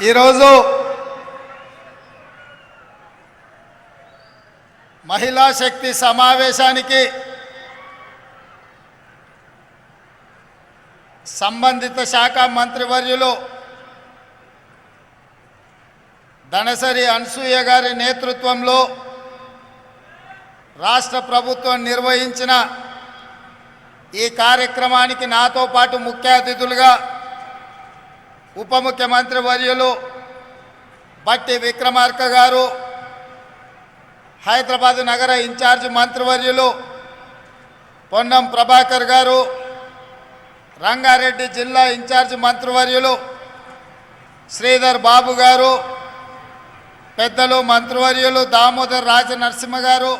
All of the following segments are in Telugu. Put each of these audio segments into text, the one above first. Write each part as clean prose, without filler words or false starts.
ఈరోజు మహిళా శక్తి సమావేశానికి సంబంధిత శాఖ మంత్రివర్యులు ధనసరి అనసూయ గారి నేతృత్వంలో రాష్ట్ర ప్రభుత్వం నిర్వహించిన ఈ కార్యక్రమానికి నాతో పాటు ముఖ్య అతిథులుగా ఉప ముఖ్యమంత్రి వర్యులు బట్టి విక్రమార్క గారు, హైదరాబాద్ నగర ఇన్ఛార్జ్ మంత్రివర్యులు పొన్నం ప్రభాకర్ గారు, రంగారెడ్డి జిల్లా ఇన్ఛార్జ్ మంత్రివర్యులు శ్రీధర్ బాబు గారు, పెద్దలు మంత్రివర్యులు దామోదర్ రాజనరసింహ గారు,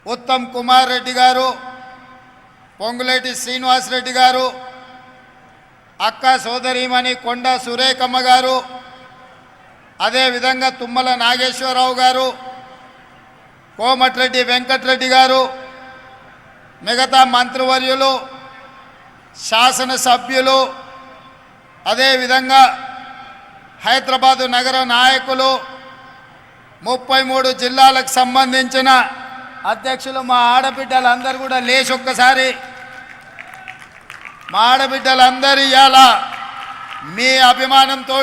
ఉత్తమ్ కుమార్ రెడ్డి గారు, పొంగులేటి శ్రీనివాసరెడ్డి గారు, అక్క సోదరీమణి కొండ సురేఖమ్మ గారు, అదేవిధంగా తుమ్మల నాగేశ్వరరావు గారు, కోమటిరెడ్డి వెంకటరెడ్డి గారు, మిగతా మంత్రివర్యులు, శాసనసభ్యులు, అదేవిధంగా హైదరాబాదు నగర నాయకులు, 33 జిల్లాలకు సంబంధించిన అధ్యక్షులు, మా ఆడబిడ్డలందరూ కూడా లేచి ఒక్కసారి మా ఆడబిడ్డలందరూ ఇవాళ మీ అభిమానంతో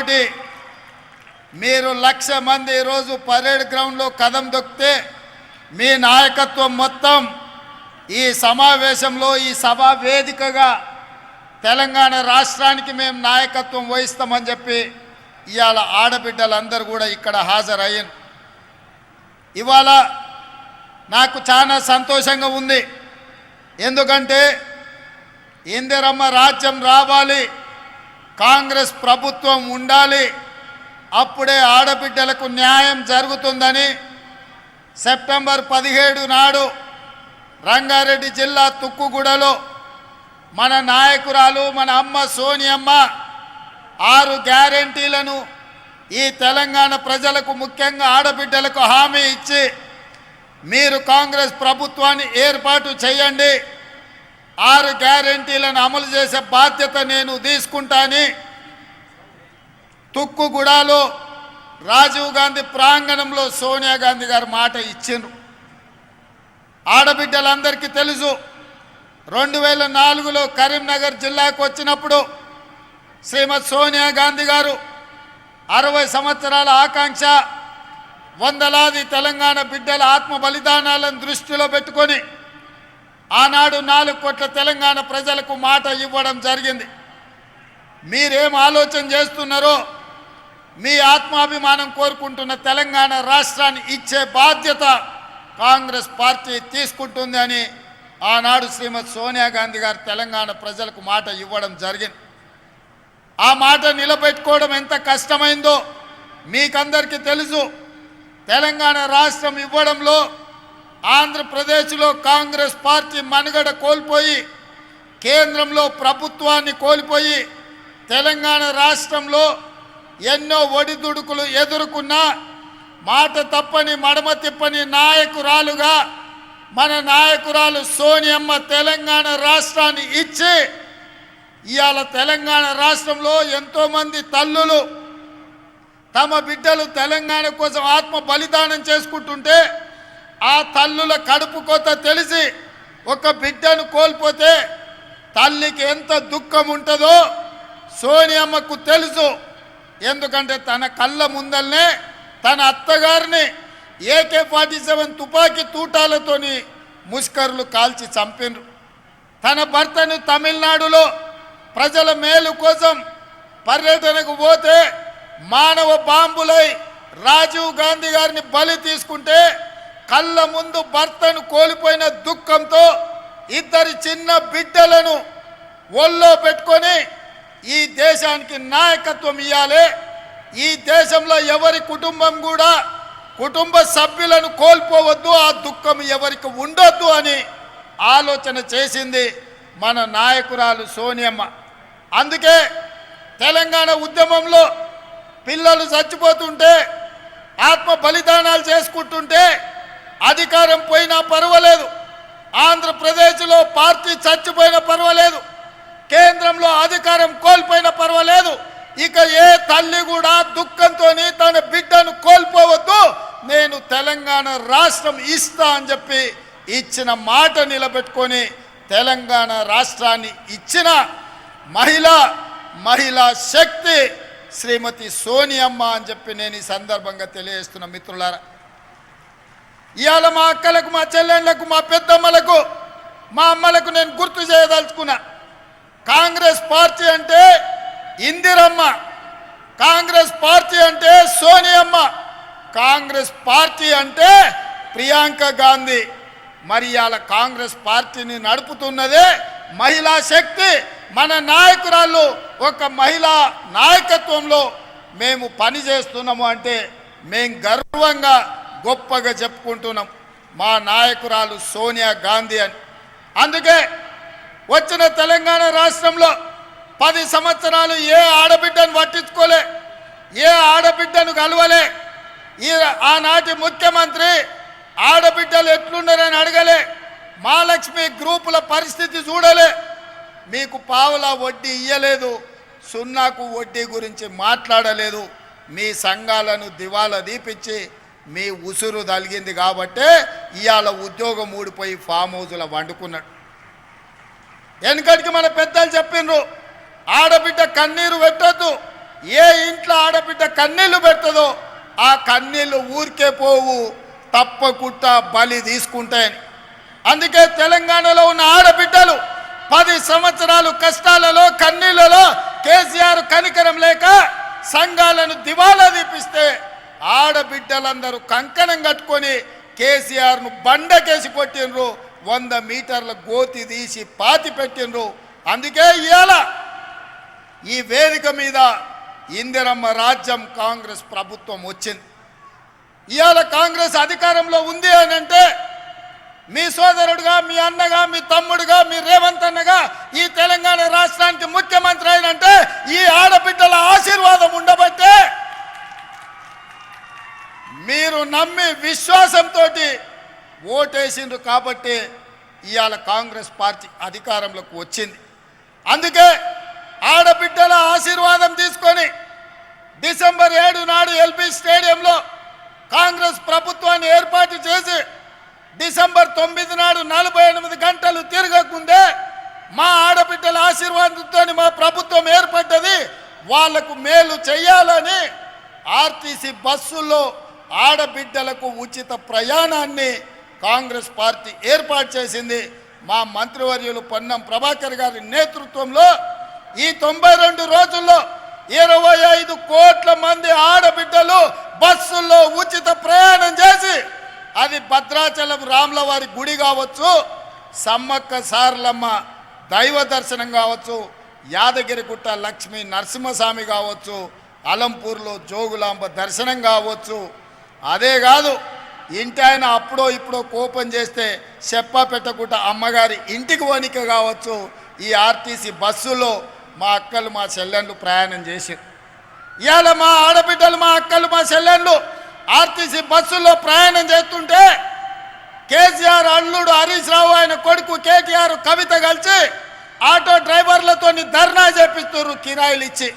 మీరు 1,00,000 మంది ఈరోజు పరేడ్ గ్రౌండ్లో కదం దొక్కితే మీ నాయకత్వం మొత్తం ఈ సమావేశంలో ఈ సభా వేదికగా తెలంగాణ రాష్ట్రానికి మేము నాయకత్వం వహిస్తామని చెప్పి ఇవాళ ఆడబిడ్డలందరూ కూడా ఇక్కడ హాజరయ్యారు. ఇవాళ నాకు చాలా సంతోషంగా ఉంది. ఎందుకంటే ఇందిరమ్మ రాజ్యం రావాలి, కాంగ్రెస్ ప్రభుత్వం ఉండాలి, అప్పుడే ఆడబిడ్డలకు న్యాయం జరుగుతుందని సెప్టెంబర్ 17 నాడు రంగారెడ్డి జిల్లా తుక్కుగూడలో మన నాయకురాలు మన అమ్మ సోనియమ్మ 6 గ్యారెంటీలను ఈ తెలంగాణ ప్రజలకు ముఖ్యంగా ఆడబిడ్డలకు హామీ ఇచ్చి మీరు కాంగ్రెస్ ప్రభుత్వాన్ని ఏర్పాటు చేయండి, 6 గ్యారెంటీలను అమలు చేసే బాధ్యత నేను తీసుకుంటాని తుక్కుగూడలో రాజీవ్ గాంధీ ప్రాంగణంలో సోనియా గాంధీ గారు మాట ఇచ్చిండ్రు. ఆడబిడ్డలందరికీ తెలుసు, 2004లో కరీంనగర్ జిల్లాకు వచ్చినప్పుడు శ్రీమతి సోనియా గాంధీ గారు 60 సంవత్సరాల ఆకాంక్ష, వందలాది తెలంగాణ బిడ్డల ఆత్మ బలిదానాలను దృష్టిలో పెట్టుకొని ఆనాడు 4 కోట్ల తెలంగాణ ప్రజలకు మాట ఇవ్వడం జరిగింది. మీరేం ఆలోచన చేస్తున్నారో మీ ఆత్మాభిమానం కోరుకుంటున్న తెలంగాణ రాష్ట్రాన్ని ఇచ్చే బాధ్యత కాంగ్రెస్ పార్టీ తీసుకుంటుంది అని ఆనాడు శ్రీమతి సోనియా గాంధీ గారు తెలంగాణ ప్రజలకు మాట ఇవ్వడం జరిగింది. ఆ మాట నిలబెట్టుకోవడం ఎంత కష్టమైందో మీకందరికీ తెలుసు. తెలంగాణ రాష్ట్రం ఇవ్వడంలో ఆంధ్రప్రదేశ్లో కాంగ్రెస్ పార్టీ మనుగడ కోల్పోయి కేంద్రంలో ప్రభుత్వాన్ని కోల్పోయి తెలంగాణ రాష్ట్రంలో ఎన్నో ఒడిదుడుకులు ఎదుర్కొన్న మాట తప్పని మడమ తిప్పని నాయకురాలుగా మన నాయకురాలు సోనియమ్మ తెలంగాణ రాష్ట్రాన్ని ఇచ్చి ఇవాళ తెలంగాణ రాష్ట్రంలో ఎంతోమంది తల్లులు తమ బిడ్డలు తెలంగాణ కోసం ఆత్మ బలిదానం చేసుకుంటుంటే ఆ తల్లుల కడుపు కోత తెలిసి ఒక బిడ్డను కోల్పోతే తల్లికి ఎంత దుఃఖం ఉంటుందో సోనియమ్మకు తెలుసు. ఎందుకంటే తన కళ్ళ ముందల్నే తన అత్తగారిని AK-47 తుపాకీ తూటాలతోని ముష్కరులు కాల్చి చంపినరు. తన భర్తను తమిళనాడులో ప్రజల మేలు కోసం పర్యటనకు పోతే మానవ బాంబులై రాజీవ్ గాంధీ గారిని బలి తీసుకుంటే కళ్ళ ముందు భర్తను కోల్పోయిన దుఃఖంతో 2 చిన్న బిడ్డలను ఒళ్ళో పెట్టుకొని ఈ దేశానికి నాయకత్వం ఇవ్వాలి, ఈ దేశంలో ఎవరి కుటుంబం కూడా కుటుంబ సభ్యులను కోల్పోవద్దు, ఆ దుఃఖం ఎవరికి ఉండొద్దు అని ఆలోచన చేసింది మన నాయకురాలు సోనియమ్మ. అందుకే తెలంగాణ ఉద్యమంలో పిల్లలు చచ్చిపోతుంటే ఆత్మ బలిదానాలు చేసుకుంటుంటే అధికారం పోయినా పర్వాలేదు, ఆంధ్రప్రదేశ్లో పార్టీ చచ్చిపోయినా పర్వాలేదు, కేంద్రంలో అధికారం కోల్పోయినా పర్వాలేదు, ఇక ఏ తల్లి కూడా దుఃఖంతో తన బిడ్డను కోల్పోవద్దు, నేను తెలంగాణ రాష్ట్రం ఇస్తా అని చెప్పి ఇచ్చిన మాట నిలబెట్టుకొని తెలంగాణ రాష్ట్రాన్ని ఇచ్చిన మహిళా శక్తి శ్రీమతి సోనియమ్మ అని చెప్పి నేను ఈ సందర్భంగా తెలియజేస్తున్న మిత్రులారా. ఇవాళ మా అక్కలకు, మా చెల్లెళ్లకు, మా పెద్దమ్మలకు, మా అమ్మలకు నేను గుర్తు చేయదలుచుకున్నా, కాంగ్రెస్ పార్టీ అంటే ఇందిరమ్మ, కాంగ్రెస్ పార్టీ అంటే సోనియమ్మ, కాంగ్రెస్ పార్టీ అంటే ప్రియాంక గాంధీ. మరి ఇవాళ కాంగ్రెస్ పార్టీని నడుపుతున్నదే మహిళా శక్తి. మన నాయకురాళ్ళు ఒక మహిళా నాయకత్వంలో మేము పని చేస్తున్నాము అంటే మేము గర్వంగా గొప్పగా చెప్పుకుంటున్నాం మా నాయకురాలు సోనియా గాంధీ అని. అందుకే వచ్చిన తెలంగాణ రాష్ట్రంలో 10 సంవత్సరాలు ఏ ఆడబిడ్డను పట్టించుకోలే, ఏ ఆడబిడ్డను కలవలే. ఆనాటి ముఖ్యమంత్రి ఆడబిడ్డలు ఎట్లున్నారని అడగలే, మహాలక్ష్మి గ్రూపుల పరిస్థితి చూడలే, మీకు పావుల వడ్డీ ఇయ్యలేదు, సున్నాకు వడ్డీ గురించి మాట్లాడలేదు. మీ సంఘాలను దివాలా దీపించి మీ ఉసురు తలిగింది కాబట్టే ఇవాళ ఉద్యోగం ఊడిపోయి ఫామ్ హౌస్లో వండుకున్నాడు. వెనకటికి మన పెద్దలు చెప్పిండ్రు, ఆడబిడ్డ కన్నీరు పెట్టద్దు, ఏ ఇంట్లో ఆడబిడ్డ కన్నీళ్లు పెట్టదో ఆ కన్నీళ్లు ఊరికే పోవు, తప్పకుండా బలి తీసుకుంటాయని. అందుకే తెలంగాణలో ఉన్న ఆడబిడ్డలు 10 సంవత్సరాలు కష్టాలలో కన్నీళ్లలో కేసీఆర్ కనికరం లేక సంఘాలను దివాలా దీపిస్తే ఆడబిడ్డలందరూ కంకణం కట్టుకొని కేసీఆర్ను బండకేసి కొట్టిండ్రు, 100 మీటర్ల గోతి తీసి పాతి పెట్టిండ్రు. అందుకే ఇవాళ ఈ వేదిక మీద ఇందిరమ్మ రాజ్యం కాంగ్రెస్ ప్రభుత్వం వచ్చింది. ఇవాళ కాంగ్రెస్ అధికారంలో ఉంది అని అంటే మీ సోదరుడుగా, మీ అన్నగా, మీ తమ్ముడుగా, మీ రేవంత్ అన్నగా ఈ తెలంగాణ రాష్ట్రానికి ముఖ్యమంత్రి అయినంటే ఈ ఆడబిడ్డల ఆశీర్వాదం ఉండబట్టే, మీరు నమ్మి విశ్వాసంతో ఓటేసిండ్రు కాబట్టి ఇవాళ కాంగ్రెస్ పార్టీ అధికారంలోకి వచ్చింది. అందుకే ఆడబిడ్డల ఆశీర్వాదం తీసుకొని డిసెంబర్ 7 నాడు ఎల్బీ స్టేడియంలో కాంగ్రెస్ ప్రభుత్వాన్ని ఏర్పాటు చేసి డిసెంబర్ 9 నాడు 48 గంటలు తిరగకుందే మా ఆడబిడ్డల ఆశీర్వాదంతో మా ప్రభుత్వం ఏర్పడ్డది, వాళ్లకు మేలు చేయాలని ఆర్టీసీ బస్సుల్లో ఆడబిడ్డలకు ఉచిత ప్రయాణాన్ని కాంగ్రెస్ పార్టీ ఏర్పాటు చేసింది. మా మంత్రివర్యులు పొన్నం ప్రభాకర్ గారి నేతృత్వంలో ఈ 92 రోజుల్లో 25 కోట్ల మంది ఆడబిడ్డలు బస్సుల్లో ఉచిత ప్రయాణం చేసి, అది భద్రాచలం రాములవారి గుడి కావచ్చు, సమ్మక్క సారలమ్మ దైవ దర్శనం కావచ్చు, యాదగిరిగుట్ట లక్ష్మీ నరసింహస్వామి కావచ్చు, అలంపూర్లో జోగులాంబ దర్శనం కావచ్చు, అదే కాదు ఇంటి ఆయన అప్పుడో ఇప్పుడో కోపం చేస్తే చెప్పా పెట్టకుండా అమ్మగారి ఇంటికి వణిక కావచ్చు, ఈ ఆర్టీసీ బస్సులో మా అక్కలు మా చెల్లెళ్ళు ప్రయాణం చేశారు. ఇవాళ మా ఆడబిడ్డలు, మా అక్కలు, మా చెల్లెళ్ళు ఆర్టీసీ బస్సుల్లో ప్రయాణం చేస్తుంటే కేసీఆర్ అల్లుడు హరీష్ రావు, ఆయన కొడుకు కేటీఆర్, కవిత కలిసి ఆటో డ్రైవర్లతో ధర్నా చేపిస్తున్నారు కిరాయిలు ఇచ్చి.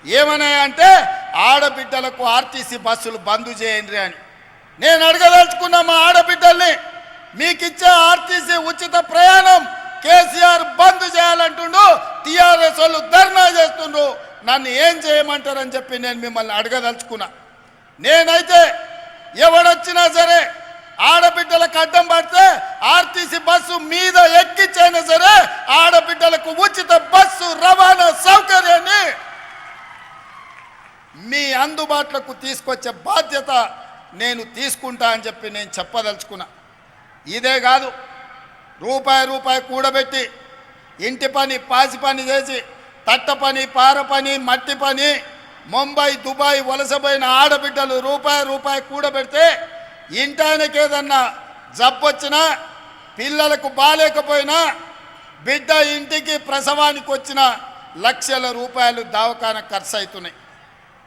ఏమన్నాయంటే ఆడబిడ్డలకు ఆర్టీసీ బస్సులు బంద్ చేయండి అని. నేను అడగదలుచుకున్న మా ఆడబిడ్డల్ని, మీకు ఇచ్చే ఆర్టీసీ ఉచిత ప్రయాణం కేసీఆర్ బంద్ చేయాలంటుండు, టీఆర్ఎస్ వాళ్ళు ధర్నా చేస్తుండ్రు, నన్ను ఏం చేయమంటారని చెప్పి నేను మిమ్మల్ని అడగదలుచుకున్నా. నేనైతే ఎవడొచ్చినా సరే ఆడబిడ్డలకు అడ్డం పడితే ఆర్టీసీ బస్సు మీద ఎక్కించైనా సరే ఆడబిడ్డలకు ఉచిత బస్సు రవాణా సౌకర్యాన్ని మీ అందుబాటులోకి తీసుకొచ్చే బాధ్యత నేను తీసుకుంటా అని చెప్పి నేను చెప్పదలుచుకున్నా. ఇదే కాదు, రూపాయి కూడబెట్టి ఇంటి పని, పాసి పని చేసి, తట్ట పని, పార పని, మట్టి పని, ముంబై, దుబాయ్ వలసపోయిన ఆడబిడ్డలు రూపాయి కూడబెడితే ఇంటాయనకి ఏదన్నా జబ్బొచ్చినా, పిల్లలకు బాలేకపోయినా, బిడ్డ ఇంటికి ప్రసవానికి వచ్చిన లక్షల రూపాయలు దవాఖానా ఖర్చు అవుతున్నాయి.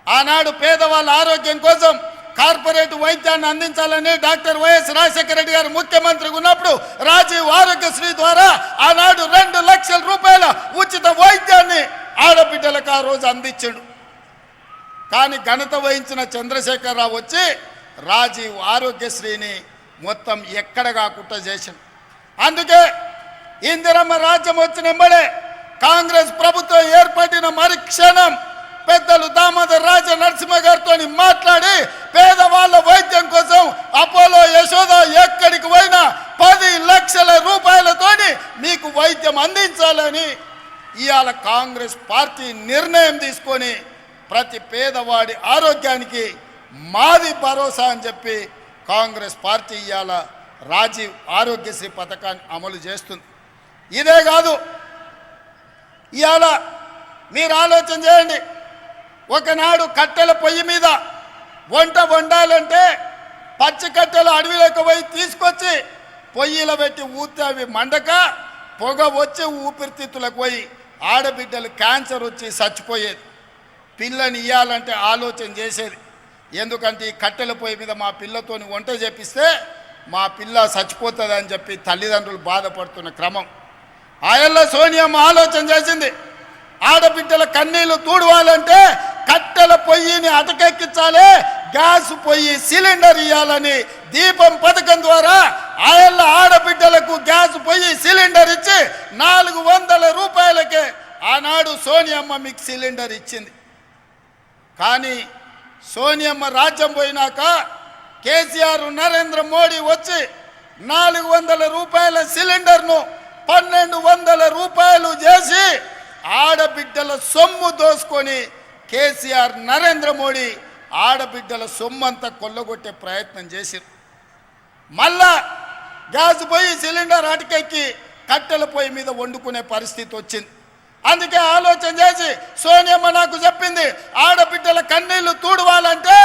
ఆనాడు పేదవాళ్ళ ఆరోగ్యం కోసం కార్పొరేట్ వైద్యాన్ని అందించాలని డాక్టర్ వైఎస్ రాజశేఖర రెడ్డి గారు ముఖ్యమంత్రిగా ఉన్నప్పుడు రాజీవ్ ఆరోగ్యశ్రీ ద్వారా ఆనాడు 2 లక్షల రూపాయల ఉచిత వైద్యాన్ని ఆడబిడ్డలకు ఆ రోజు అందించాడు. కానీ ఘనత వహించిన చంద్రశేఖరరావు వచ్చి రాజీవ్ ఆరోగ్యశ్రీని మొత్తం ఎక్కడ కాకుండా చేసింది. అందుకే ఇందిరమ్మ రాజ్యం వచ్చిన వెంబడే కాంగ్రెస్ ప్రభుత్వం ఏర్పడిన మరుక్షణం పెద్దలు దామోదర్ రాజ నరసింహ గారితో మాట్లాడి పేదవాళ్ళ వైద్యం కోసం అపోలో యశోద ఎక్కడికి పోయినా 10 లక్షల రూపాయలతోని మీకు వైద్యం అందించాలని ఇవాళ కాంగ్రెస్ పార్టీ నిర్ణయం తీసుకొని ప్రతి పేదవాడి ఆరోగ్యానికి మాది భరోసా అని చెప్పి కాంగ్రెస్ పార్టీ ఇవాళ రాజీవ్ ఆరోగ్యశ్రీ పథకాన్ని అమలు చేస్తుంది. ఇదే కాదు, ఇవాళ మీరు ఆలోచన చేయండి, ఒకనాడు కట్టెల పొయ్యి మీద వంట వండాలంటే పచ్చి కట్టెలు అడవిలోకి పోయి తీసుకొచ్చి పొయ్యిలో పెట్టి ఊతే అవి మండక పొగ వచ్చి ఊపిరితిత్తులకు పోయి ఆడబిడ్డలు క్యాన్సర్ వచ్చి చచ్చిపోయేది. పిల్లని ఇవ్వాలంటే ఆలోచన చేసేది, ఎందుకంటే ఈ కట్టెల పొయ్యి మీద మా పిల్లతోని వంట చేపిస్తే మా పిల్ల చచ్చిపోతుంది అని చెప్పి తల్లిదండ్రులు బాధపడుతున్న క్రమం. ఆయల్ల సోనియమ్మ ఆలోచన చేసింది, ఆడబిడ్డల కన్నీళ్లు తూడవాలంటే కట్టెల పొయ్యిని అటకెక్కించాలి, గ్యాస్ పొయ్యి సిలిండర్ ఇవ్వాలని దీపం పథకం ద్వారా ఆయల్ల ఆడబిడ్డలకు గ్యాస్ పొయ్యి సిలిండర్ ఇచ్చి 400 రూపాయలకే ఆనాడు సోనియమ్మ మీకు సిలిండర్ ఇచ్చింది. కానీ సోనియమ్మ రాజ్యం పోయినాక కేసీఆర్ నరేంద్ర మోడీ వచ్చి 400 రూపాయల సిలిండర్ను 1200 రూపాయలు చేసి ఆడబిడ్డల సొమ్ము దోసుకొని కేసీఆర్ నరేంద్ర మోడీ ఆడబిడ్డల సొమ్మంతా కొల్లగొట్టే ప్రయత్నం చేశారు. మళ్ళా గ్యాస్ పొయ్యి సిలిండర్ అటకెక్కి కట్టెల పొయ్యి మీద వండుకునే పరిస్థితి వచ్చింది. అందుకే ఆలోచన చేసి సోనియమ్మ నాకు చెప్పింది, ఆడబిడ్డల కన్నీళ్లు తూడవాలంటే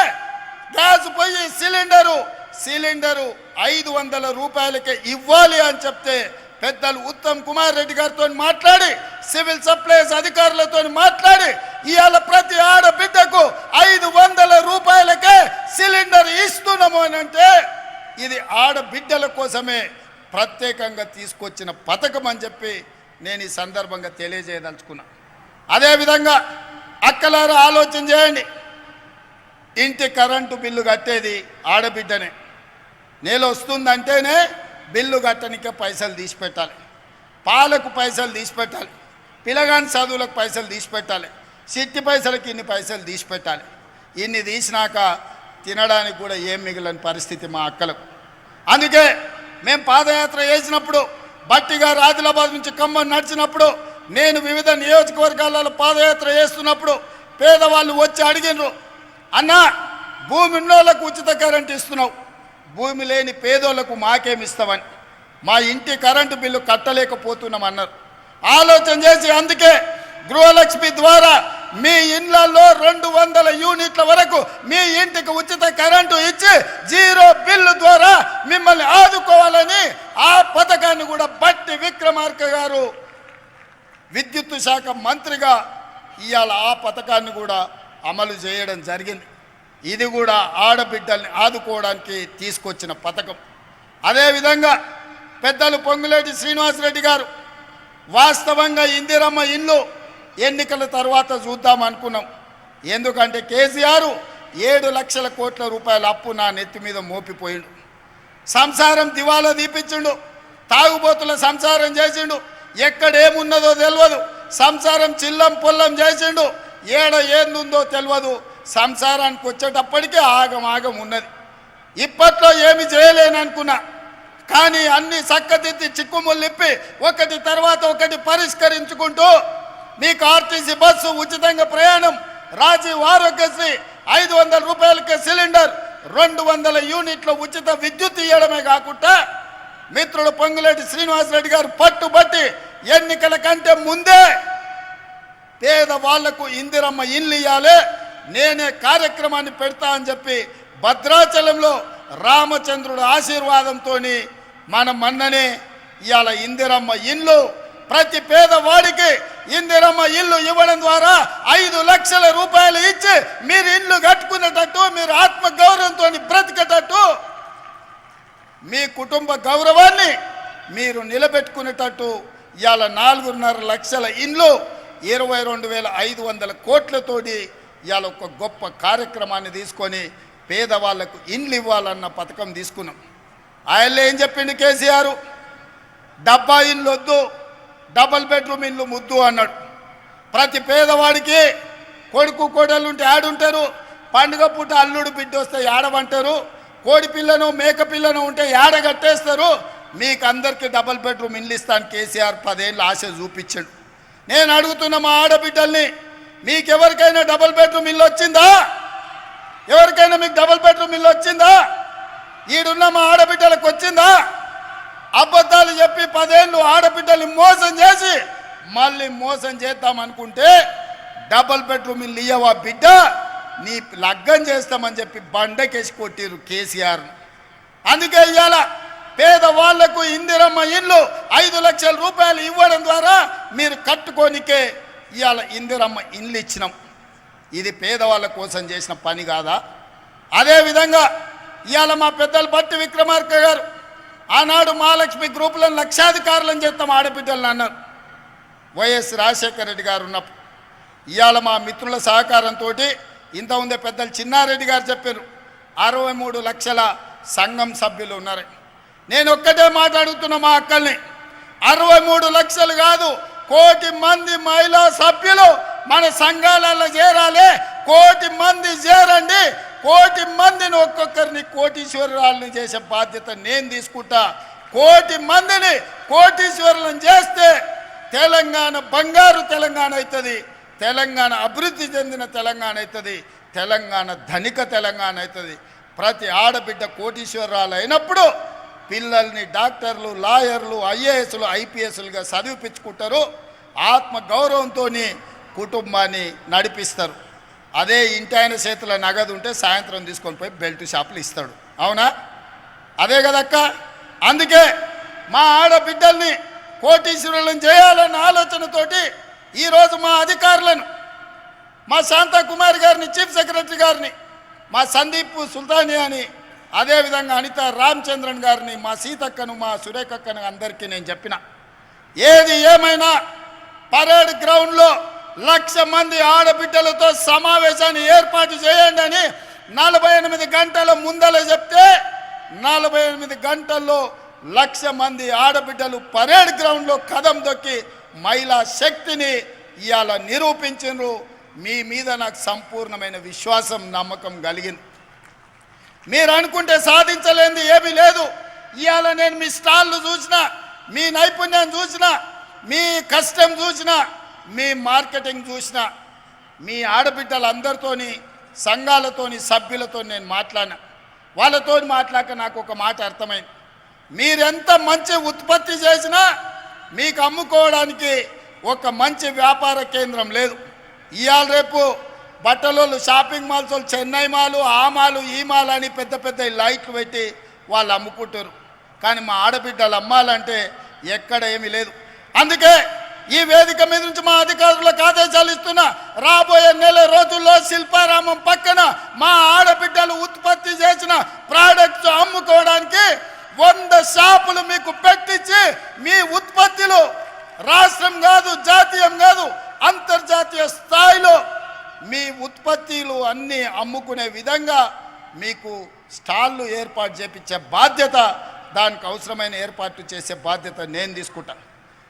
గ్యాస్ పొయ్యి సిలిండరు 500 రూపాయలకే ఇవ్వాలి అని చెప్తే పెద్దలు ఉత్తమ్ కుమార్ రెడ్డి గారితో మాట్లాడి సివిల్ సప్లైస్ అధికారులతో మాట్లాడి ఇవాళ ప్రతి ఆడబిడ్డకు 500 రూపాయలకే సిలిండర్ ఇస్తున్నాము అని అంటే ఇది ఆడబిడ్డల కోసమే ప్రత్యేకంగా తీసుకొచ్చిన పథకం అని చెప్పి నేను ఈ సందర్భంగా తెలియజేయదలుచుకున్నా. అదేవిధంగా అక్కలారా ఆలోచన చేయండి, ఇంటి కరెంటు బిల్లు కట్టేది ఆడబిడ్డనే. నెల వస్తుందంటేనే బిల్లు కట్టనికే పైసలు తీసి పెట్టాలి, పాలకు పైసలు తీసి పెట్టాలి, పిల్లగాని చదువులకు పైసలు తీసి పెట్టాలి, సిట్టి పైసలకి ఇన్ని పైసలు తీసి పెట్టాలి. ఇన్ని తీసినాక తినడానికి కూడా ఏం మిగిలిన పరిస్థితి మా అక్కలకు. అందుకే మేము పాదయాత్ర చేసినప్పుడు బట్టి గారు ఆదిలాబాద్ నుంచి ఖమ్మం నడిచినప్పుడు నేను వివిధ నియోజకవర్గాలలో పాదయాత్ర చేస్తున్నప్పుడు పేదవాళ్ళు వచ్చి అడిగినారు, అన్న భూమి ఉన్నోళ్ళకు ఉచిత కరెంటు ఇస్తున్నావు, భూమి లేని పేదోళ్లకు మాకేమిస్తామని, మా ఇంటి కరెంటు బిల్లు కట్టలేకపోతున్నామన్నారు. ఆలోచన చేసి అందుకే గృహలక్ష్మి ద్వారా మీ ఇళ్లలో 200 యూనిట్ల వరకు మీ ఇంటికి ఉచిత కరెంటు ఇచ్చి 0 బిల్లు ద్వారా మిమ్మల్ని ఆదుకోవాలని ఆ పథకాన్ని కూడా బట్టి విక్రమార్క గారు విద్యుత్ శాఖ మంత్రిగా ఇవాళ ఆ పథకాన్ని కూడా అమలు చేయడం జరిగింది. ఇది కూడా ఆడబిడ్డల్ని ఆదుకోవడానికి తీసుకొచ్చిన పథకం. అదేవిధంగా పెద్దలు పొంగులేటి శ్రీనివాసరెడ్డి గారు వాస్తవంగా ఇందిరమ్మ ఇల్లు ఎన్నికల తర్వాత చూద్దాం అనుకున్నాం. ఎందుకంటే కేసీఆర్ 7 లక్షల కోట్ల రూపాయల అప్పు నా నెత్తి మీద మోపిపోయిండు, సంసారం దివాలా తీపించిండు, తాగుబోతుల సంసారం చేసిండు, ఎక్కడేమున్నదో తెలియదు, సంసారం చిల్లం పొల్లం చేసిండు, ఏందుందో తెలియదు, సంసారానికి వచ్చేటప్పటికీ ఆగం ఉన్నది. ఇప్పట్లో ఏమి చేయలేననుకున్నా, కానీ అన్ని చక్కదిద్ది చిక్కుముళ్ళిప్పి ఒకటి తర్వాత ఒకటి పరిష్కరించుకుంటూ మీకు ఆర్టీసీ బస్సు ఉచితంగా ప్రయాణం, రాజీవ్ ఆరోగ్యశ్రీ 500 రూపాయలకే సిలిండర్, 200 యూనిట్ల ఉచిత విద్యుత్ ఇవ్వడమే కాకుండా మిత్రుడు పొంగులేటి శ్రీనివాసరెడ్డి గారు పట్టుబట్టి ఎన్నికల కంటే ముందే పేదవాళ్లకు ఇందిరమ్మ ఇల్లు ఇవ్వాలి, నేనే కార్యక్రమాన్ని పెడతా అని చెప్పి భద్రాచలంలో రామచంద్రుడు ఆశీర్వాదంతో మన మన్ననే ఇవాళ ఇందిరమ్మ ఇల్లు ప్రతి పేదవాడికి ఇందిరమ్మ ఇల్లు ఇవ్వడం ద్వారా 5 లక్షల రూపాయలు ఇచ్చి మీరు ఇల్లు కట్టుకునేటట్టు, మీరు ఆత్మగౌరవంతో బ్రతికేటట్టు, మీ కుటుంబ గౌరవాన్ని మీరు నిలబెట్టుకునేటట్టు ఇవాళ 4.5 లక్షల ఇల్లు 22,500 కోట్లతోటి ఇవాళ ఒక గొప్ప కార్యక్రమాన్ని తీసుకొని పేదవాళ్లకు ఇండ్లు ఇవ్వాలన్న పథకం తీసుకున్నాం. ఆయనలో ఏం చెప్పిండు కేసీఆర్, డబ్బా ఇండ్లు వద్దు, డబల్ బెడ్రూమ్ ఇండ్లు ముద్దు అన్నాడు. ప్రతి పేదవాడికి కొడుకు కోడలు ఉంటే ఆడుంటారు, పండుగ పూట అల్లుడు బిడ్డ వస్తే ఏడవంటారు, కోడి పిల్లను మేక పిల్లను ఉంటే ఏడ కట్టేస్తారు, మీకు అందరికీ డబల్ బెడ్రూమ్ ఇండ్లు ఇస్తాను కేసీఆర్ 10 ఏళ్ళు ఆశ చూపించాడు. నేను అడుగుతున్న మా ఆడబిడ్డల్ని, మీకెవరికైనా డబల్ బెడ్రూమ్ ఇల్లు వచ్చిందా? ఎవరికైనా మీకు డబల్ బెడ్రూమ్ ఇల్లు వచ్చిందా? ఈడున్న మా ఆడబిడ్డలకు వచ్చిందా? అబద్ధాలు చెప్పి 10 ఏళ్ళు ఆడబిడ్డల్ని మోసం చేసి మళ్ళీ మోసం చేద్దామనుకుంటే డబల్ బెడ్రూమ్ ఇల్లు ఇయ్యవా బిడ్డ, నీ లగ్గం చేస్తామని చెప్పి బండకేసి కొట్టిరు కేసీఆర్. అందుకే ఇవాళ పేదవాళ్లకు ఇందిరమ్మ ఇల్లు 5 లక్షల రూపాయలు ఇవ్వడం ద్వారా మీరు కట్టుకోనికే ఇవాళ ఇందిరమ్మ ఇల్లు ఇచ్చినాం. ఇది పేదవాళ్ళ కోసం చేసిన పని కాదా? అదేవిధంగా ఇవాళ మా పెద్దలు బట్టి విక్రమార్క గారు ఆనాడు మహాలక్ష్మి గ్రూపులను లక్షాధికారులను చేస్తాం ఆడబిడ్డలను అన్నారు. వైఎస్ రాజశేఖర రెడ్డి గారు ఉన్నప్పుడు ఇవాళ మా మిత్రుల సహకారంతో ఇంత ఉందే పెద్దలు చిన్నారెడ్డి గారు చెప్పారు 63 లక్షల సంఘం సభ్యులు ఉన్నారు. నేను ఒక్కటే మాట్లాడుతున్న మా అక్కల్ని, 63 లక్షలు కాదు, 1 కోటి మంది మహిళా సభ్యులు మన సంఘాలలో చేరాలి. 1 కోటి మంది చేరండి, 1 కోటి మందిని ఒక్కొక్కరిని కోటీశ్వరురాలని చేసే బాధ్యత నేను తీసుకుంటా. 1 కోటి మందిని కోటీశ్వరులను చేస్తే తెలంగాణ బంగారు తెలంగాణ అవుతుంది, తెలంగాణ అభివృద్ధి చెందిన తెలంగాణ అవుతుంది, తెలంగాణ ధనిక తెలంగాణ అవుతుంది. ప్రతి ఆడబిడ్డ కోటీశ్వరరాలు అయినప్పుడు పిల్లల్ని డాక్టర్లు, లాయర్లు, ఐఏఎస్లు, ఐపీఎస్లుగా చదివిపించుకుంటారు, ఆత్మ గౌరవంతో కుటుంబాన్ని నడిపిస్తారు. అదే ఇంటి ఆయన చేతుల నగదు ఉంటే సాయంత్రం తీసుకొని పోయి బెల్ట్ షాపులు ఇస్తాడు. అవునా? అదే కదక్క. అందుకే మా ఆడబిడ్డల్ని కోటీశ్వరులను చేయాలన్న ఆలోచనతోటి ఈరోజు మా అధికారులను, మా శాంతాకుమారి గారిని, చీఫ్ సెక్రటరీ గారిని, మా సందీప్ సుల్తానియాని, అదేవిధంగా అనిత రామచంద్రన్ గారిని, మా సీతక్కను, మా సురేఖక్కను అందరికీ నేను చెప్పిన, ఏది ఏమైనా పరేడ్ గ్రౌండ్లో 1,00,000 మంది ఆడబిడ్డలతో సమావేశాన్ని ఏర్పాటు చేయండి అని 48 గంటల ముందల చెప్తే 48 గంటల్లో 1,00,000 మంది ఆడబిడ్డలు పరేడ్ గ్రౌండ్లో కదం దొక్కి మహిళా శక్తిని ఇవాళ నిరూపించారు. మీ మీద నాకు సంపూర్ణమైన విశ్వాసం, నమ్మకం కలిగింది. మీరు అనుకుంటే సాధించలేనిది ఏమీ లేదు. ఇవాళ నేను మీ స్టాళ్ళు చూసినా, మీ నైపుణ్యం చూసినా, మీ కష్టం చూసినా, మీ మార్కెటింగ్ చూసినా, మీ ఆడబిడ్డలందరితోని, సంఘాలతోని, సభ్యులతో నేను మాట్లాడినా. వాళ్ళతో మాట్లాడక నాకు ఒక మాట అర్థమైంది, మీరెంత మంచి ఉత్పత్తి చేసినా మీకు అమ్ముకోవడానికి ఒక మంచి వ్యాపార కేంద్రం లేదు. ఇవాళ రేపు బట్టలోళ్ళు, షాపింగ్ మాల్స్ వాళ్ళు చెన్నై మాలు, ఆ మాలు, ఈ మాల్ అని పెద్ద పెద్ద లైట్లు పెట్టి వాళ్ళు అమ్ముకుంటారు. కానీ మా ఆడబిడ్డలు అమ్మాలంటే ఎక్కడ ఏమీ లేదు. అందుకే ఈ వేదిక మీద నుంచి మా అధికారులకు ఆదేశాలు ఇస్తున్నా, రాబోయే నెల రోజుల్లో శిల్పారామం పక్కన మా ఆడబిడ్డలు ఉత్పత్తి చేసిన ప్రోడక్ట్స్ అమ్ముకోవడానికి 100 షాపులు మీకు పెట్టించి మీ ఉత్పత్తులు రాష్ట్రం కాదు, జాతీయం కాదు, అంతర్జాతీయ స్థాయిలో మీ ఉత్పత్తులు అన్నీ అమ్ముకునే విధంగా మీకు స్టాళ్ళు ఏర్పాటు చేపించే బాధ్యత, దానికి అవసరమైన ఏర్పాట్లు చేసే బాధ్యత నేను తీసుకుంటా.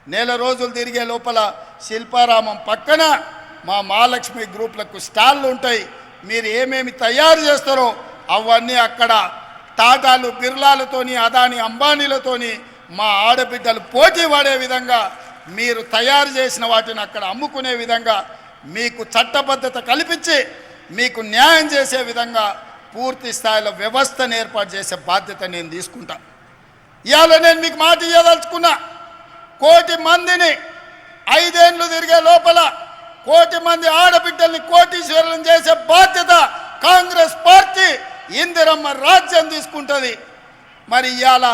నెల రోజులు తిరిగే లోపల శిల్పారామం పక్కన మా మహాలక్ష్మి గ్రూప్లకు స్టాళ్ళు ఉంటాయి. మీరు ఏమేమి తయారు చేస్తారో అవన్నీ అక్కడ టాటాలు, బిర్లాలతోని, అదాని, అంబానీలతోని మా ఆడబిడ్డలు పోటీ పడే విధంగా మీరు తయారు చేసిన వాటిని అక్కడ అమ్ముకునే విధంగా మీకు చట్టబద్ధత కల్పించి మీకు న్యాయం చేసే విధంగా పూర్తి స్థాయిలో వ్యవస్థను ఏర్పాటు చేసే బాధ్యత నేను తీసుకుంటా. ఇవాళ నేను మీకు మాట ఇవ్వదలుచుకున్నా, 1 కోటి మందిని 5 ఏళ్ళు తిరిగే లోపల 1 కోటి మంది ఆడబిడ్డల్ని కోటీశ్వరులను చేసే బాధ్యత కాంగ్రెస్ పార్టీ ఇందిరమ్మ రాజ్యం తీసుకుంటుంది. మరి ఇవాళ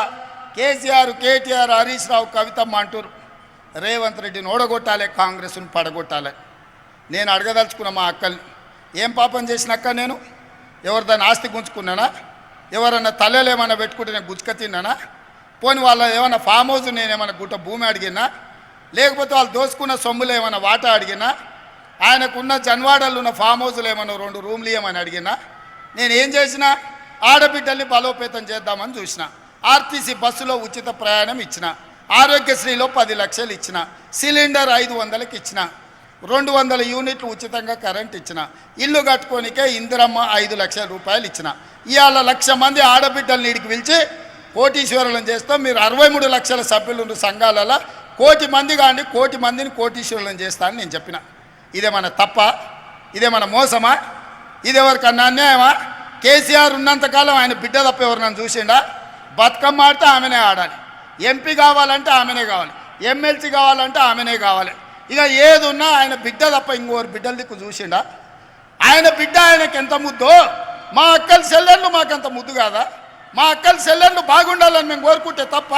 కేసీఆర్, కేటీఆర్, హరీష్ రావు, కవితమ్మ అంటారు రేవంత్ రెడ్డిని ఓడగొట్టాలి, కాంగ్రెస్ను పడగొట్టాలి. నేను అడగదలుచుకున్న మా అక్కల్ని, ఏం పాపం చేసినక్క నేను? ఎవరిదాన్ని ఆస్తి గుంజుకున్నానా? ఎవరన్నా తల్లలు ఏమన్నా పెట్టుకుంటే నేను గుజ్జుక తిన్నానా? పోని వాళ్ళ ఏమన్నా ఫామ్ హౌస్ నేనేమన్నా గుట్ట భూమి అడిగినా? లేకపోతే వాళ్ళు దోసుకున్న సొమ్ములు ఏమన్నా వాటా అడిగినా? ఆయనకున్న జన్వాడలు ఉన్న ఫామ్ హౌస్లు ఏమన్నా 2 రూమ్లు ఇవ్వమని అడిగినా నేను ఏం చేసిన ఆడబిడ్డల్ని బలోపేతం చేద్దామని చూసిన ఆర్టీసీ బస్సులో ఉచిత ప్రయాణం ఇచ్చిన ఆరోగ్యశ్రీలో 10 లక్షలు ఇచ్చిన సిలిండర్ 500కి ఇచ్చిన 200 యూనిట్లు ఉచితంగా కరెంట్ ఇచ్చిన ఇల్లు కట్టుకోనికే ఇందిరమ్మ 5 లక్షల రూపాయలు ఇచ్చిన ఇవాళ 1,00,000 మంది ఆడబిడ్డల్ని ఇడికి పిలిచి కోటీశ్వరులను చేస్తాం మీరు 63 లక్షల సభ్యులు సంఘాలలో 1,00,000 మంది కానీ 1,00,000 మందిని కోటీశ్వరులను చేస్తా అని నేను చెప్పిన ఇదేమన్నా తప్ప ఇదేమన్నా మోసమా ఇదెవరికన్నా అన్యాయమా కేసీఆర్ ఉన్నంతకాలం ఆయన బిడ్డ తప్ప ఎవరు నన్ను చూసిండా బతుకమ్మ ఆడితే ఆమెనే ఆడాలి ఎంపీ కావాలంటే ఆమెనే కావాలి ఎమ్మెల్సీ కావాలంటే ఆమెనే కావాలి ఇక ఏది ఉన్నా ఆయన బిడ్డ తప్ప ఇంకోరు బిడ్డల దిక్కు చూసిండా ఆయన బిడ్డ ఆయనకి ఎంత ముద్దో మా అక్కల చెల్లెళ్ళు మాకంత ముద్దు కాదా మా అక్కల చెల్లెళ్ళు బాగుండాలని మేము కోరుకుంటే తప్ప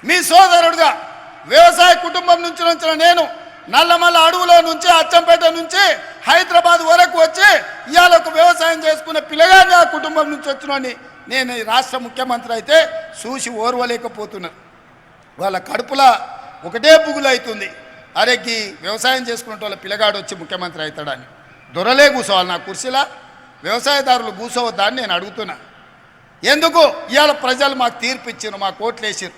మీ సోదరుడుగా వ్యవసాయ కుటుంబం నుంచి వచ్చిన నేను నల్లమల్ల అడవులో నుంచి అచ్చంపేట నుంచి హైదరాబాద్ వరకు వచ్చి ఇవాళ ఒక వ్యవసాయం చేసుకునే పిల్లగానే ఆ కుటుంబం నుంచి వచ్చినోని నేను ఈ రాష్ట్ర ముఖ్యమంత్రి అయితే చూసి ఓర్వలేకపోతున్నాను వాళ్ళ కడుపులో ఒకటే పుగులు అవుతుంది అరేకి వ్యవసాయం చేసుకునే వాళ్ళ పిల్లగాడు వచ్చి ముఖ్యమంత్రి అవుతాడని దొరలే కూర్చోవాలి నా కుర్చీలా వ్యవసాయదారులు కూర్చోవద్దా అని నేను అడుగుతున్నా ఎందుకు ఇవాళ ప్రజలు మాకు తీర్పు ఇచ్చారు మాకు ఓట్లు వేసారు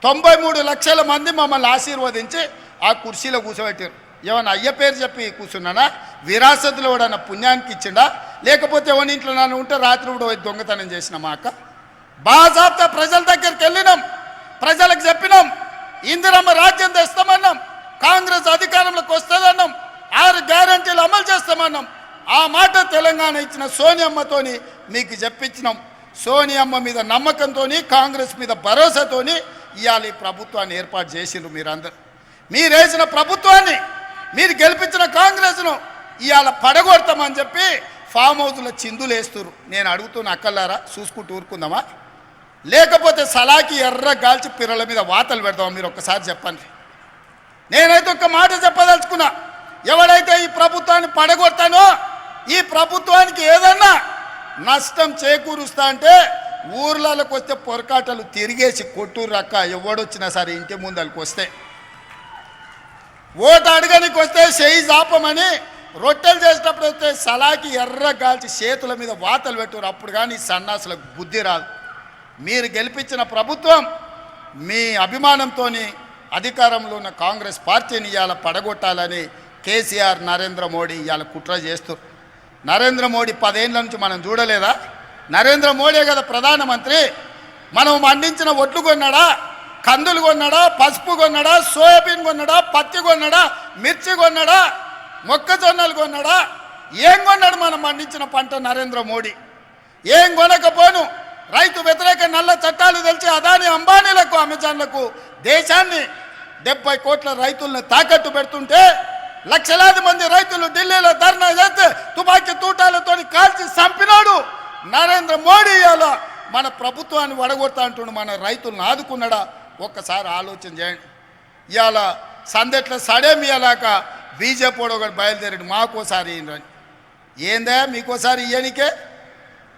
93 లక్షల మంది మమ్మల్ని ఆశీర్వదించి ఆ కుర్చీలో కూర్చోబెట్టారు ఏమన్నా అయ్య పేరు చెప్పి కూర్చున్నానా విరాసతులు ఎవడన్నా పుణ్యానికి ఇచ్చిండా లేకపోతే ఎవరి ఇంట్లో నన్ను ఉంటే రాత్రి కూడా దొంగతనం చేసిన మా అక్క బాజాబ్తా ప్రజల దగ్గరికి వెళ్ళినాం ప్రజలకు చెప్పినాం ఇందిరమ్మ రాజ్యం తెస్తామన్నాం కాంగ్రెస్ అధికారంలోకి వస్తుందన్నాం 6 గ్యారంటీలు అమలు చేస్తామన్నాం ఆ మాట తెలంగాణ ఇచ్చిన సోనియమ్మతోని మీకు చెప్పించినాం సోనియమ్మ మీద నమ్మకంతోని కాంగ్రెస్ మీద భరోసాతోని ఇవాళ ఈ ప్రభుత్వాన్ని ఏర్పాటు చేసిండ్రు మీరందరూ మీరు వేసిన ప్రభుత్వాన్ని మీరు గెలిపించిన కాంగ్రెస్ను ఇవాళ పడగొడతామని చెప్పి ఫామ్ హౌస్లో చిందులు వేస్తున్నారు నేను అడుగుతున్న అక్కలారా చూసుకుంటూ ఊరుకుందామా లేకపోతే సలాకి ఎర్ర గాల్చి పిర్రల మీద వాతలు పెడతామా మీరు ఒక్కసారి చెప్పండి నేనైతే ఒక మాట చెప్పదలుచుకున్నా ఎవడైతే ఈ ప్రభుత్వాన్ని పడగొడతానో ఈ ప్రభుత్వానికి ఏదన్నా నష్టం చేకూరుస్తా అంటే ఊర్లలోకి వస్తే పొరకాటలు తిరిగేసి కొట్టూరు రక్క ఎవడొచ్చినా సరే ఇంటి ముందరికి వస్తే ఓటు అడగనికి వస్తే చేయి జాపమని రొట్టెలు చేసేటప్పుడు వస్తే సలాకి ఎర్ర గాల్చి చేతుల మీద వాతలు పెట్టురు అప్పుడు కానీ సన్నాసులకు బుద్ధి రాదు మీరు గెలిపించిన ప్రభుత్వం మీ అభిమానంతో అధికారంలో ఉన్న కాంగ్రెస్ పార్టీని ఇవాళ పడగొట్టాలని కేసీఆర్ నరేంద్ర మోడీ ఇవాళ కుట్ర చేస్తారు నరేంద్ర మోడీ 10 ఏళ్ళ నుంచి మనం చూడలేదా నరేంద్ర మోడీ కదా ప్రధానమంత్రి మనం పండించిన ఒడ్లు కొన్నాడా కందులు కొన్నాడా పసుపు కొన్నాడా సోయాబీన్ కొన్నాడా పత్తి కొన్నాడా మిర్చి కొన్నాడా మొక్కజొన్నలు కొన్నాడా ఏం కొన్నాడు మనం పండించిన పంట నరేంద్ర మోడీ ఏం కొనకపోను రైతు వ్యతిరేక నల్ల చట్టాలు తెలిసి అదాని అంబానీలకు అమెజాన్లకు దేశాన్ని 70 కోట్ల రైతులను తాకట్టు పెడుతుంటే లక్షలాది మంది రైతులు ఢిల్లీలో ధర్నా చేస్తే తుపాకీ తూటాలతో కాల్చి చంపినాడు నరేంద్ర మోడీ అలా మన ప్రభుత్వాన్ని వడగొడతా అంటుండు మన రైతులను ఆదుకున్నాడా ఒక్కసారి ఆలోచన చేయండి ఇవాళ సందెట్ల సడేమియలాక బీజేపీ ఒకటి బయలుదేరాడు మాకోసారి ఈయనని ఏందా మీకోసారి ఇయ్యనికే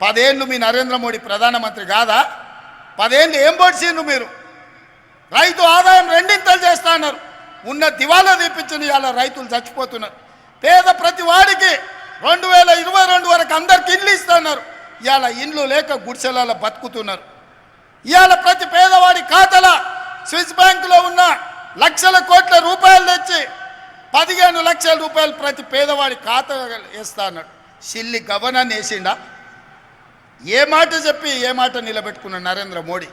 10 ఏళ్ళు మీ నరేంద్ర మోడీ ప్రధానమంత్రి కాదా 10 ఏళ్ళు ఏం పొడిచిండ్రు మీరు రైతు ఆదాయం 2 చేస్తా అన్నారు ఉన్న దివాలా తీపించిన ఇవాళ రైతులు చచ్చిపోతున్నారు పేద ప్రతి వాడికి 2022 వరకు అందరికి ఇండ్లు ఇస్తున్నారు ఇవాళ ఇండ్లు లేక గుడిసెలలో బతుకుతున్నారు ఇవాళ ప్రతి పేదవాడి ఖాతాల స్విస్ బ్యాంకులో ఉన్న లక్షల కోట్ల రూపాయలు తెచ్చి 15 లక్షల రూపాయలు ప్రతి పేదవాడి ఖాతా వేస్తా అన్నాడు సిల్లి గవర్నర్ వేసిండా ఏ మాట చెప్పి ఏ మాట నిలబెట్టుకున్నాడు నరేంద్ర మోడీ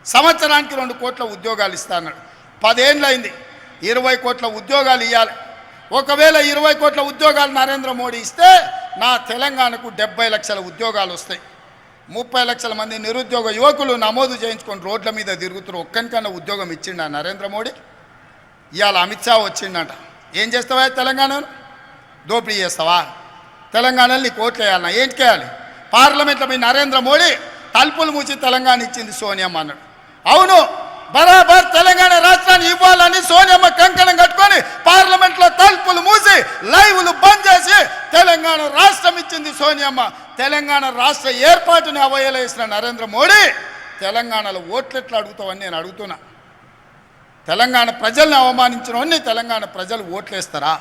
సంవత్సరానికి 2 కోట్ల ఉద్యోగాలు ఇస్తా అన్నాడు 10 ఏళ్ళు అయింది 20 కోట్ల ఉద్యోగాలు ఇవ్వాలి ఒకవేళ 20 కోట్ల ఉద్యోగాలు నరేంద్ర మోడీ ఇస్తే నా తెలంగాణకు 70 లక్షల ఉద్యోగాలు వస్తాయి 30 లక్షల మంది నిరుద్యోగ యువకులు నమోదు చేయించుకొని రోడ్ల మీద తిరుగుతున్నారు ఒక్కనికన్నా ఉద్యోగం ఇచ్చిండా నరేంద్ర మోడీ ఇవాళ అమిత్ షా వచ్చిండట ఏం చేస్తావా తెలంగాణను దోపిడీ చేస్తావా తెలంగాణలో నీకు ఓట్లు వేయాలన్నా ఏంటి వేయాలి పార్లమెంట్లో మీ నరేంద్ర మోడీ తలుపులు మూసి తెలంగాణ ఇచ్చింది సోనియమ్మ అన్నాడు అవును బరాబర్ తెలంగాణ రాష్ట్రాన్ని ఇవ్వాలని సోనియమ్మ కంకణం కట్టుకొని పార్లమెంట్లో తలుపులు మూసి లైవ్లు బంద్ చేసి తెలంగాణ రాష్ట్రం ఇచ్చింది సోనియమ్మ తెలంగాణ రాష్ట్ర ఏర్పాటుని అవయలేసిన నరేంద్ర మోడీ తెలంగాణలో ఓట్లు ఎట్లా అడుగుతావని నేను అడుగుతున్నా తెలంగాణ ప్రజల్ని అవమానించిన తెలంగాణ ప్రజలు ఓట్లేస్తారా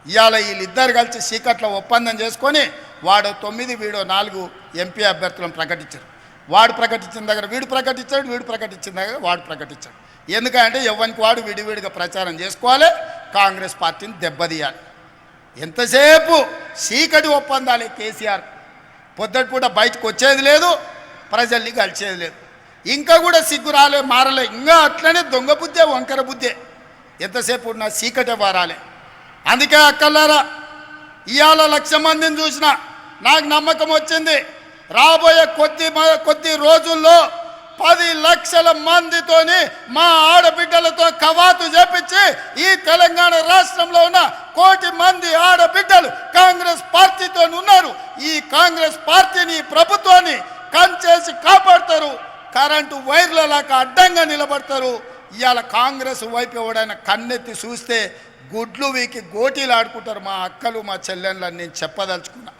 ఇవాళ వీళ్ళిద్దరు కలిసి చీకట్లో ఒప్పందం చేసుకొని వాడు 9 వీడు 4 ఎంపీ అభ్యర్థులను ప్రకటించారు. వాడు ప్రకటించిన దగ్గర వీడు ప్రకటించాడు, వీడు ప్రకటించిన దగ్గర వాడు ప్రకటించాడు. ఎందుకంటే ఎవరికి వాడు విడివిడిగా ప్రచారం చేసుకోవాలి, కాంగ్రెస్ పార్టీని దెబ్బతీయాలి. ఎంతసేపు చీకటి ఒప్పందాలే కేసీఆర్. పొద్దుటిపూట బయటకు వచ్చేది లేదు, ప్రజల్ని కలిసేది లేదు. ఇంకా కూడా సిగ్గు రాలే, మారలే, ఇంకా అట్లనే దొంగ బుద్ధే, వంకర బుద్ధే. ఎంతసేపు ఉన్న చీకటే వారాలే. అందుకే అక్కలారా, ఇవాళ 1,00,000 మందిని చూసిన నాకు నమ్మకం వచ్చింది. రాబోయే కొద్ది రోజుల్లో 10 లక్షల మందితోని మా ఆడబిడ్డలతో కవాతు చేపించి ఈ తెలంగాణ రాష్ట్రంలో ఉన్న 1 కోటి మంది ఆడబిడ్డలు కాంగ్రెస్ పార్టీతో ఉన్నారు. ఈ కాంగ్రెస్ పార్టీని, ప్రభుత్వాన్ని కంచేసి కాపాడతారు. కరెంటు వైర్లలాగా అడ్డంగా నిలబడతారు. ఇవాళ కాంగ్రెస్ వైపు ఎవడైనా కన్నెత్తి చూస్తే గుడ్లు వీకి గోటీలు ఆడుకుంటారు మా అక్కలు, మా చెల్లెళ్ళని నేను చెప్పదలుచుకున్నా.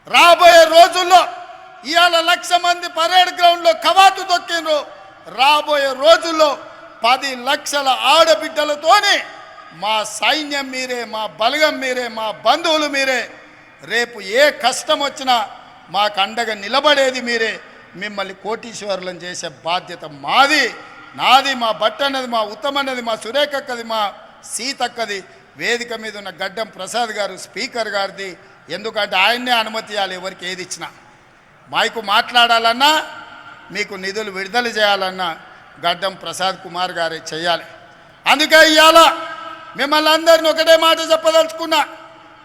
రాబోయే రోజుల్లో ఇవాళ 1,00,000 మంది పరేడ్ గ్రౌండ్లో కవాతు తొక్కిండ్రు. రాబోయే రోజుల్లో 10 లక్షల ఆడబిడ్డలతోని మా సైన్యం మీరే, మా బలగం మీరే, మా బంధువులు మీరే. రేపు ఏ కష్టం వచ్చినా మాకు అండగా నిలబడేది మీరే. మిమ్మల్ని కోటీశ్వరులను చేసే బాధ్యత మాది, నాది. మా భట్ అన్నది, మా ఉత్తమ్ అన్నది, మా సురేఖక్కది, మా సీతక్కది. వేదిక మీద ఉన్న గడ్డం ప్రసాద్ గారు స్పీకర్ గారిది. ఎందుకంటే ఆయన్నే అనుమతి ఇవ్వాలి ఎవరికి ఏది ఇచ్చినా. మైకు మాట్లాడాలన్నా, మీకు నిధులు విడుదల చేయాలన్నా గడ్డం ప్రసాద్ కుమార్ గారే చేయాలి. అందుకే ఇవాళ మిమ్మల్ని అందరిని ఒకటే మాట చెప్పదలుచుకున్నా,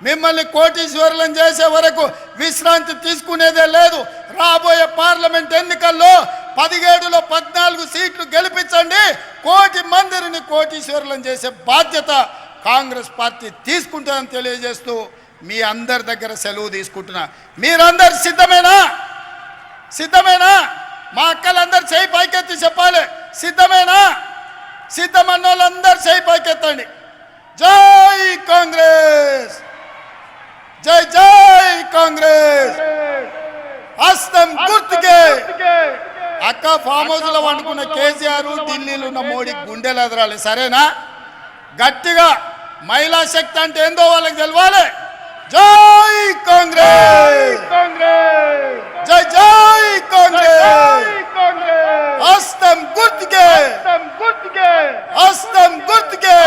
మిమ్మల్ని కోటీశ్వరులను చేసే వరకు విశ్రాంతి తీసుకునేదే లేదు. రాబోయే పార్లమెంట్ ఎన్నికల్లో 17లో 14 సీట్లు గెలిపించండి. 1 కోటి మందిని కోటీశ్వరులను చేసే బాధ్యత కాంగ్రెస్ పార్టీ తీసుకుంటుందని తెలియజేస్తూ మీ అందరి దగ్గర సెలవు తీసుకుంటున్నా. మీరందరు సిద్ధమేనా? సిద్ధమేనా? మా అక్కలందరూ చేయి పైకెత్తి చెప్పాలి. సిద్ధమేనా? సిద్ధమన్న వాళ్ళందరూ చేయి పైకెత్తండి. జై కాంగ్రెస్, జై జై కాంగ్రెస్. హస్తం గుర్తుకే. అక్క ఫామ్ హౌస్ లో వండుకున్న కేసీఆర్, ఢిల్లీలో ఉన్న మోడీ గుండెలు ఎదరాలి. సరేనా? గట్టిగా మహిళా శక్తి అంటే ఏందో వాళ్ళకి తెలవాలి. జై కాంగ్రెస్, జై జై కాంగ్రెస్. హస్తం గుర్తుకే, హస్తం గుర్తుకే.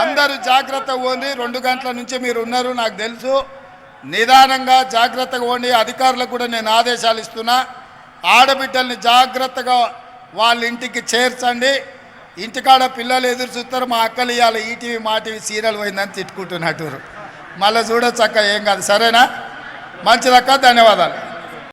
అందరూ జాగ్రత్తగా పోండి. 2 గంటల నుంచి మీరు ఉన్నారు నాకు తెలుసు. నిదానంగా జాగ్రత్తగా పోండి. అధికారులకు కూడా నేను ఆదేశాలు ఇస్తున్నా. ఆడబిడ్డల్ని జాగ్రత్తగా వాళ్ళ ఇంటికి చేర్చండి. ఇంటికాడ పిల్లలు ఎదురు చూస్తారు. మా అక్కలు ఇవాళ ఈటీవీ మా టీవీ సీరియల్ పోయిందని తిట్టుకుంటున్నట్టు. మళ్ళీ చూడొచ్చు అక్క, ఏం కాదు. సరేనా? మంచిదక్క, ధన్యవాదాలు.